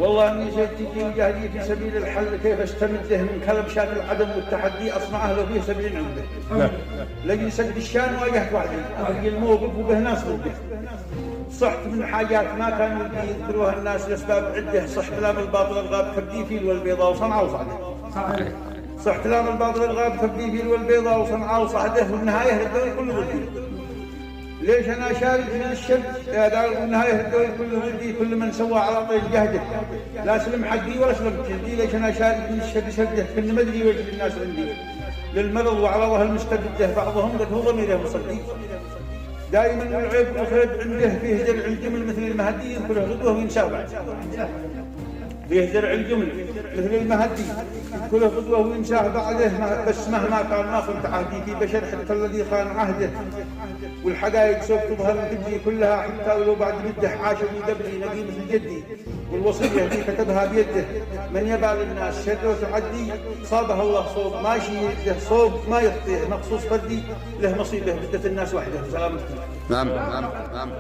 والله اني جئت مجاهدي في سبيل الحل كيف استمده من كلب شان العدم والتحدي اصنع له فيه 70 عمده. لقي سد الشان واجهت وحدي لقي الموقف وبه ناس ضده. صحت من حاجات ما كانوا يذكروها الناس لاسباب عده. صحت لام الباطل الغاب كبدي فيل والبيضاء وصنعاء وصعده. صحت لام الباطل الغاب كبدي فيل والبيضاء وصنعاء وصعده. والنهايه الدوري كله ضدي. ليش انا شارك من الشد يا دار والنهايه الدوري كله ضدي. كل من سوى على طيب جهده لا سلم حقي ولا سلم جلدي. ليش انا شارك من الشد شده كل ما ادري وجه الناس عندي للمرض وعرضها المستبده. بعضهم قد هو ضميره مصدي. دائما العيب والخيب عنده فيه درع الجمل مثل المهدي يذكره غدوه وينسى بعد. فيه درع الجمل مثل المهدي يذكره غدوه وينساه بعده. بس مهما كان ما كنت عهدي في بشر حتى الذي خان عهده. والحقائق سوف تظهر تجي كلها حتى ولو بعد مده. عاش في قبلي نبي مثل جدي والوصيه دي كتبها بيده. من يبال الناس شر وتعدي صابها الله صوب ماشي له صوب ما يخطيه مقصوص فردي له مصيبه بدت الناس وحده. سلامتكم. نعم.